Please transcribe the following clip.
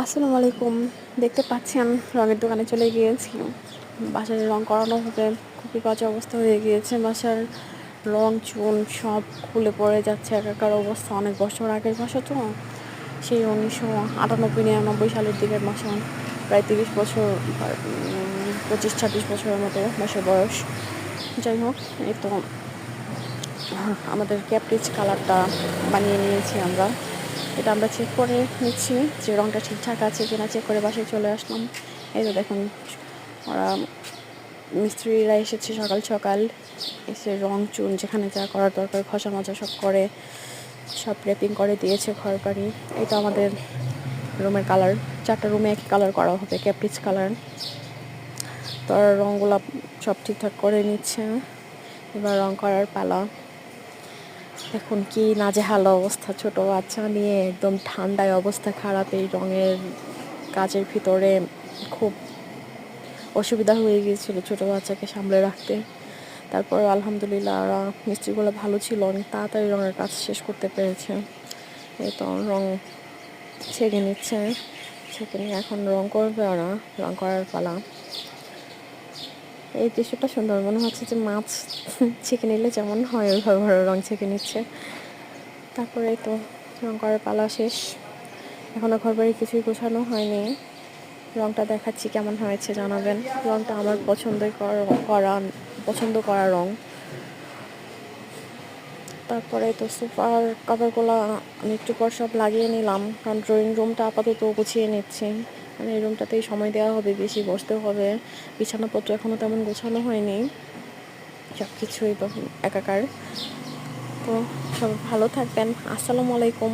আসসালামু আলাইকুম। দেখতে পাচ্ছেন রঙের দোকানে চলে গিয়েছি। বাসার রং করানো হবে, খুবই বাজে অবস্থা হয়ে গিয়েছে। বাসার রং চুন সব খুলে পড়ে যাচ্ছে, একাকার অবস্থা। অনেক বছর আগের বাসা তো, সেই 1998-99 সালের দিকের বাসা। প্রায় 30 বছর, 25-26 বছরের মতো বাসার বয়স। যাই হোক, এই তো আমাদের ক্যাপ্রিজ কালারটা বানিয়ে নিয়েছি আমরা। এটা আমরা চেক করে নিচ্ছি যে রঙটা ঠিকঠাক আছে কিনা, চেক করে বাসায় চলে আসলাম। এই তো দেখুন, ওরা মিস্ত্রিরা এসেছে সকাল সকাল, এসে রং চুন যেখানে যা করার দরকার ঘষা মাজা সব করে, সব র্যাপিং করে দিয়েছে ঘর বাড়ি। এটা আমাদের রুমের কালার, 4টা রুমে একই কালার করা হবে, ক্যাপ্রিজ কালার। তো রঙগুলো সব ঠিকঠাক করে নিচ্ছে, এবার রং করার পালা। এখন কি নাজেহাল অবস্থা, ছোট বাচ্চা নিয়ে একদম ঠান্ডায় অবস্থা খারাপ। এই রঙের কাজের ভিতরে খুব অসুবিধা হয়ে গিয়েছিল ছোট বাচ্চাকে সামলে রাখতে। তারপর আলহামদুলিল্লাহ ওরা মিস্ত্রিগুলো ভালো ছিল, অনেক তাড়াতাড়ি রঙের কাজ শেষ করতে পেরেছে। এই তো রং ছেঁকে নিচ্ছে, ছেঁকে নিয়ে এখন রং করবে ওরা, রং করার পালা। এই দৃশ্যটা সুন্দর, মনে হচ্ছে যে মাছ ছেঁকে নিলে যেমন হয় ওইভাবে রং ছেঁকে নিচ্ছে। তারপরে তো রং করার পালা শেষ। এখনও ঘর বাড়ি কিছুই গোছানো হয়নি। রংটা দেখাচ্ছি, কেমন হয়েছে জানাবেন। রংটা আমার পছন্দ করা রং। তারপরে তো সোফার কভারগুলো আমি একটু পর সব লাগিয়ে নিলাম, কারণ ড্রয়িং রুমটা আপাতত গুছিয়ে নিচ্ছি। কারণ এই রুমটাতেই সময় দেওয়া হবে, বেশি বসতে হবে। বিছানাপত্র এখনও তেমন গোছানো হয়নি, সব কিছুই তো একাকার। তো সব ভালো থাকবেন। আসসালামু আলাইকুম।